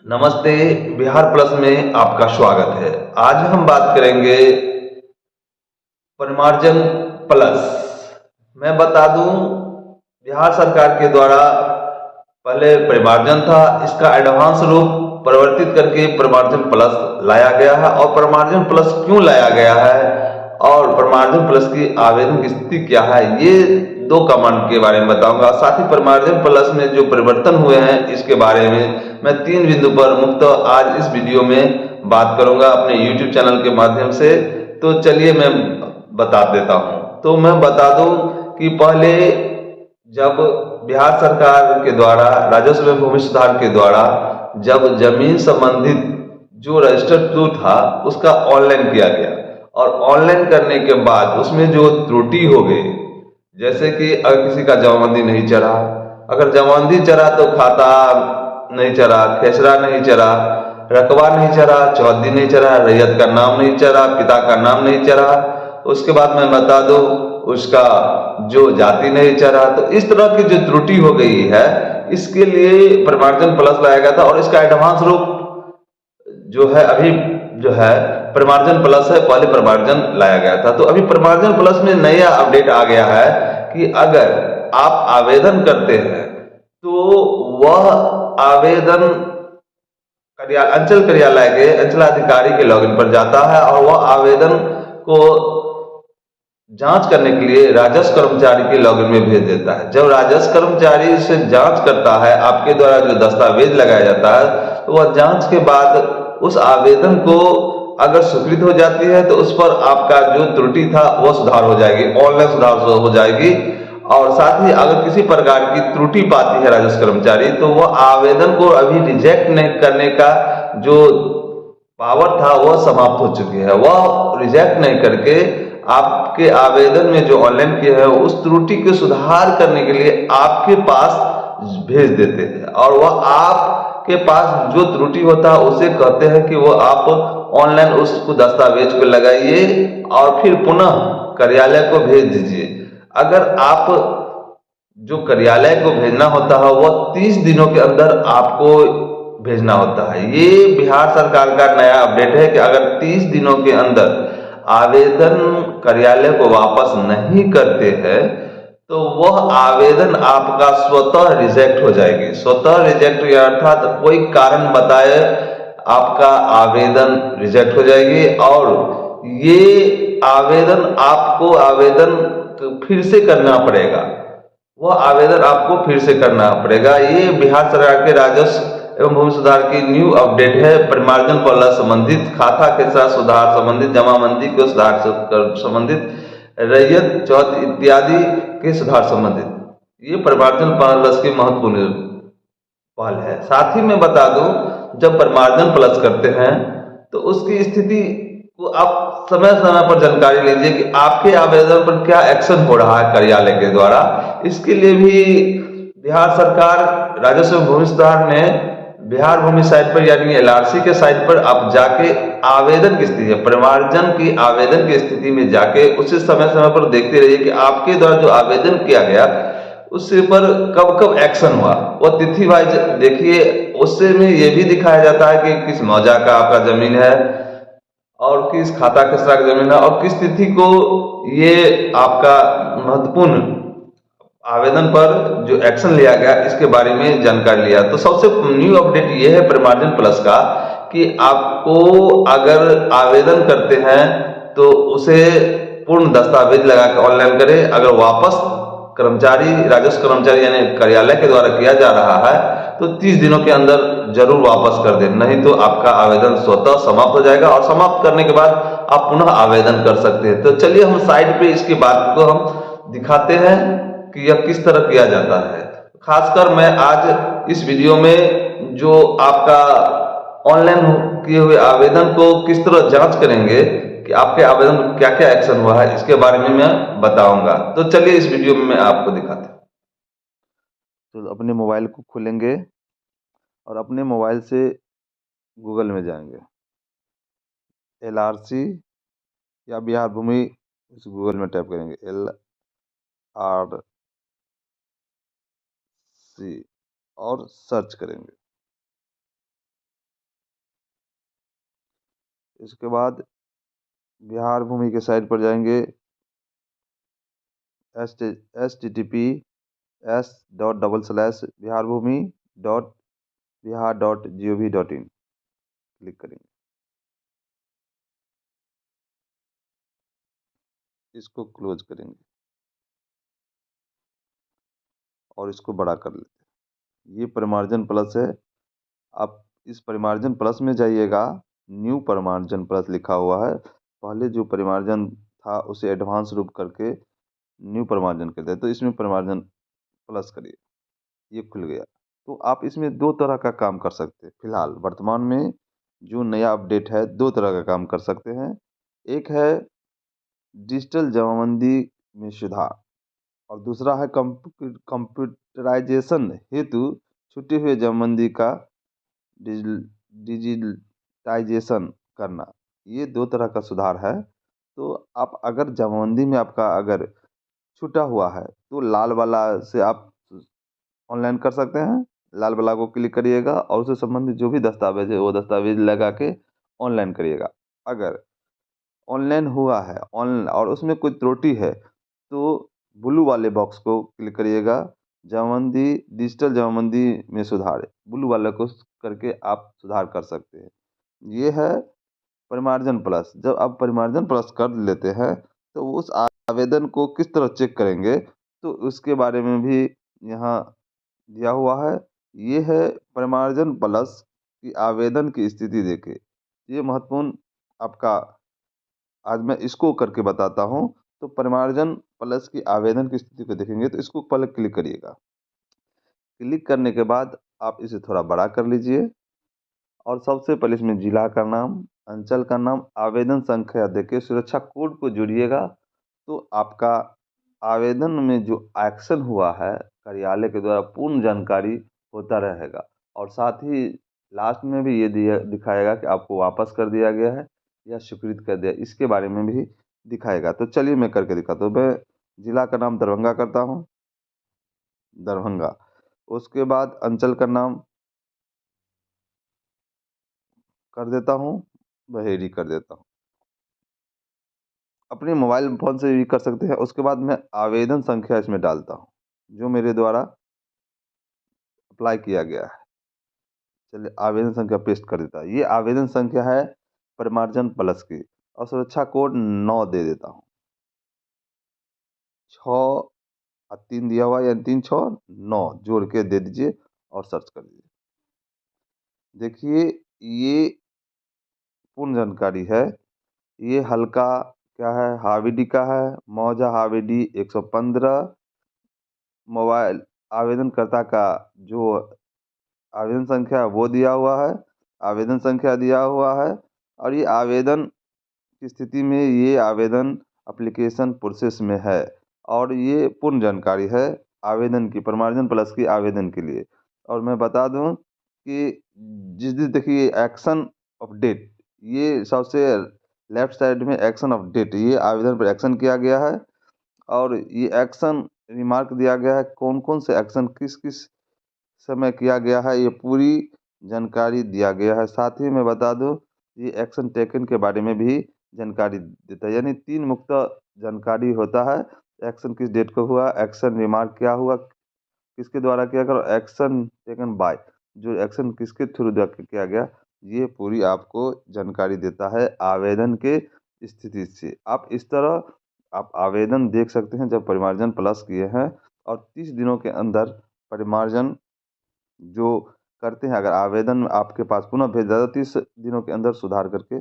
नमस्ते। बिहार प्लस में आपका स्वागत है। आज हम बात करेंगे परिमार्जन प्लस। मैं बता दूं, बिहार सरकार के द्वारा पहले परिमार्जन था, इसका एडवांस रूप परिवर्तित करके परिमार्जन प्लस लाया गया है। और परिमार्जन प्लस क्यों लाया गया है और परिमार्जन प्लस की आवेदन की स्थिति क्या है, ये दो कमांड के बारे में बताऊंगा। साथ ही परिमार्जन प्लस में जो परिवर्तन हुए हैं इसके बारे में मैं 3 बिंदु पर मुख्यतः आज इस वीडियो में बात करूंगा अपने YouTube चैनल के माध्यम से। तो चलिए मैं बता देता हूं। तो मैं बता दूं कि पहले जब बिहार सरकार के द्वारा राजस्व एवं भूमि सुधार के द्वारा जब जमीन संबंधित जो रजिस्टर्ड टू था उसका ऑनलाइन किया गया, और ऑनलाइन करने के बाद उसमें जो त्रुटि हो गई, जैसे कि अगर किसी का जमाबंदी नहीं चढ़ा, अगर जमाबंदी चढ़ा तो खाता नहीं चढ़ा, खेसरा नहीं चढ़ा, रकबा नहीं चढ़ा, चौहद्दी नहीं चढ़ा, रैयत का नाम नहीं चढ़ा, पिता का नाम नहीं चढ़ा, उसके बाद मैं बता दूं उसका जो जाति नहीं चढ़ा। तो इस तरह की जो त्रुटि हो गई है, इसके लिए परिमार्जन प्लस लाया गया था। और इसका एडवांस रूप जो है अभी जो है परिमार्जन प्लस है, पहले परिमार्जन लाया गया था। तो अभी परिमार्जन प्लस में नया अपडेट आ गया है कि अगर आप आवेदन करते हैं तो वह आवेदन अंचल कार्यालय के अंचलाधिकारी के लॉगिन पर जाता है, और वह आवेदन को जांच करने के लिए राजस्व कर्मचारी के लॉगिन में भेज देता है। जब राजस्व कर्मचारी से जांच करता है, आपके द्वारा जो दस्तावेज लगाया जाता है, तो वह जांच के बाद उस आवेदन को अगर स्वीकृत हो जाती है तो उस पर आपका जो त्रुटि था वह सुधार हो जाएगी, ऑनलाइन सुधार हो जाएगी। और साथ ही अगर किसी प्रकार की त्रुटि पाती है राजस्व कर्मचारी, तो वह आवेदन को अभी रिजेक्ट नहीं करने का जो पावर था वह समाप्त हो चुकी है। वह रिजेक्ट नहीं करके आपके आवेदन में जो ऑनलाइन किया है उस त्रुटि को सुधार करने के लिए आपके पास भेज देते हैं, और वह आपके पास जो त्रुटि होता है उसे कहते हैं कि वो आप ऑनलाइन उसको दस्तावेज को लगाइए और फिर पुनः कार्यालय को भेज दीजिए। अगर आप जो कार्यालय को भेजना होता है वह 30 दिनों के अंदर आपको भेजना होता है। ये बिहार सरकार का नया अपडेट है कि अगर 30 दिनों के अंदर आवेदन कार्यालय को वापस नहीं करते हैं तो वह आवेदन आपका स्वतः रिजेक्ट हो जाएगी। स्वतः रिजेक्ट अर्थात कोई कारण बताए आपका आवेदन रिजेक्ट हो जाएगी, और ये आवेदन आपको फिर से करना पड़ेगा। वह आवेदन आपको फिर से करना पड़ेगा। ये बिहार सरकार के राजस्व एवं भूमि सुधार की न्यू अपडेट है। परिमार्जन प्लस संबंधित, खाता खेसरा सुधार संबंधित, जमाबंदी के सुधार संबंधित, रैयत चौथ इत्यादि के सुधार संबंधित ये परिमार्जन प्लस की महत्वपूर्ण पहल है। साथ ही मैं बता दूं, जब परिमार्जन प्लस करते हैं तो उसकी स्थिति को आप समय समय पर जानकारी लीजिए कि आपके आवेदन पर क्या एक्शन हो रहा है कार्यालय के द्वारा। इसके लिए भी बिहार सरकार राजस्व भूमि सुधार ने बिहार भूमि साइट पर यानी LRC के साइट पर आप जाके आवेदन की स्थिति, परिमार्जन की आवेदन की स्थिति में जाके उसे समय समय पर देखते रहिए कि आपके द्वारा जो आवेदन किया गया उससे पर कब कब एक्शन हुआ, वो तिथि वाइज देखिए। उससे में ये भी दिखाया जाता है कि किस मौजा का आपका जमीन है और किस खाता खेसरा की जमीन है और किस तिथि को ये आपका महत्वपूर्ण आवेदन पर जो एक्शन लिया गया इसके बारे में जानकारी लिया। तो सबसे न्यू अपडेट ये है परिमार्जन प्लस का कि आपको अगर आवेदन करते हैं तो उसे पूर्ण दस्तावेज लगा के ऑनलाइन करें। अगर वापस कर्मचारी राजस्व कर्मचारी यानी कार्यालय के द्वारा किया जा रहा है तो 30 दिनों के अंदर जरूर वापस कर दें, नहीं तो आपका आवेदन स्वतः समाप्त हो जाएगा, और समाप्त करने के बाद आप पुनः आवेदन कर सकते हैं। तो चलिए हम साइड पे इसकी बात को हम दिखाते हैं कि यह किस तरह किया जाता है। खासकर मैं आज इस वीडियो में जो आपका ऑनलाइन किए हुए आवेदन को किस तरह जांच करेंगे कि आपके आवेदन में क्या क्या एक्शन हुआ है इसके बारे में मैं बताऊंगा। तो चलिए इस वीडियो में मैं आपको दिखाता हूं। तो अपने मोबाइल को खोलेंगे और अपने मोबाइल से गूगल में जाएंगे, LRC या बिहार भूमि, इस गूगल में टाइप करेंगे LRC और सर्च करेंगे। इसके बाद बिहार भूमि के साइट पर जाएंगे, https://biharбhumi.bihar.gov.in क्लिक करेंगे। इसको क्लोज करेंगे और इसको बड़ा कर लेते हैं। ये परिमार्जन प्लस है। आप इस परिमार्जन प्लस में जाइएगा, न्यू परिमार्जन प्लस लिखा हुआ है। पहले जो परिमार्जन था उसे एडवांस रूप करके न्यू परिमार्जन कर दिया, तो इसमें परिमार्जन प्लस करिए। ये खुल गया। तो आप इसमें दो तरह का काम कर सकते हैं। फिलहाल वर्तमान में जो नया अपडेट है, दो तरह का काम कर सकते हैं। एक है डिजिटल जमाबंदी में सुधार और दूसरा है कंप्यूटराइजेशन हेतु छूटे हुए जमाबंदी का डिजिटाइजेशन करना। ये दो तरह का सुधार है। तो आप अगर जमाबंदी में आपका अगर छूटा हुआ है तो लाल वाला से आप ऑनलाइन कर सकते हैं। लाल वाला को क्लिक करिएगा और उससे संबंधित जो भी दस्तावेज है वो दस्तावेज लगा के ऑनलाइन करिएगा। अगर ऑनलाइन हुआ है ऑन और उसमें कोई त्रुटि है तो ब्लू वाले बॉक्स को क्लिक करिएगा, जमाबंदी डिजिटल जमाबंदी में सुधार, ब्लू वाले को करके आप सुधार कर सकते हैं। ये है परिमार्जन प्लस। जब आप परिमार्जन प्लस कर लेते हैं तो उस आवेदन को किस तरह चेक करेंगे तो उसके बारे में भी यहाँ दिया हुआ है। ये है परिमार्जन प्लस की आवेदन की स्थिति देखें। ये महत्वपूर्ण आपका आज मैं इसको करके बताता हूँ। तो परिमार्जन प्लस की आवेदन की स्थिति को देखेंगे तो इसको पहले क्लिक करिएगा। क्लिक करने के बाद आप इसे थोड़ा बड़ा कर लीजिए और सबसे पहले इसमें जिला का नाम, अंचल का नाम, आवेदन संख्या देके सुरक्षा कोड को जोड़िएगा। तो आपका आवेदन में जो एक्शन हुआ है कार्यालय के द्वारा पूर्ण जानकारी होता रहेगा और साथ ही लास्ट में भी ये दिखाएगा कि आपको वापस कर दिया गया है या स्वीकृत कर दिया, इसके बारे में भी दिखाएगा। तो चलिए मैं करके दिखाता हूँ। मैं जिला का नाम दरभंगा करता हूँ, दरभंगा। उसके बाद अंचल का नाम कर देता हूँ, बहेड़ी कर देता हूँ। अपने मोबाइल फ़ोन से भी कर सकते हैं। उसके बाद मैं आवेदन संख्या इसमें डालता हूँ जो मेरे द्वारा अप्लाई किया गया है। चलिए आवेदन संख्या पेस्ट कर देता है। ये आवेदन संख्या है परिमार्जन प्लस की और सुरक्षा कोड 9 दे देता हूँ। 6 3 दिया हुआ यानी 3 6 9 जोड़ के दे दीजिए और सर्च कर दीजिए। देखिए ये पूर्ण जानकारी है। ये हल्का क्या है, हावेडी का है, मौजा हावेडी 115। मोबाइल आवेदनकर्ता का जो आवेदन संख्या वो दिया हुआ है, आवेदन संख्या दिया हुआ है और ये आवेदन की स्थिति में ये आवेदन एप्लीकेशन प्रोसेस में है और ये पूर्ण जानकारी है आवेदन की, परिमार्जन प्लस की आवेदन के लिए। और मैं बता दूं कि जिस दिन देखिए एक्शन अपडेट, ये सबसे लेफ्ट साइड में एक्शन अपडेट, ये आवेदन पर एक्शन किया गया है और ये एक्शन रिमार्क दिया गया है कौन कौन से एक्शन किस किस समय किया गया है, ये पूरी जानकारी दिया गया है। साथ ही मैं बता दूं ये एक्शन टेकन के बारे में भी जानकारी देता है, यानी 3 मुक्त जानकारी होता है। एक्शन किस डेट को हुआ, एक्शन रिमार्क क्या हुआ, किसके द्वारा किया गया, और एक्शन टेकन बाय, जो एक्शन किसके थ्रू किया गया, ये पूरी आपको जानकारी देता है आवेदन के स्थिति से। आप इस तरह आप आवेदन देख सकते हैं जब परिमार्जन प्लस किए हैं और 30 दिनों के अंदर परिमार्जन जो करते हैं, अगर आवेदन आपके पास पुनः भेजा जाता है 30 दिनों के अंदर सुधार करके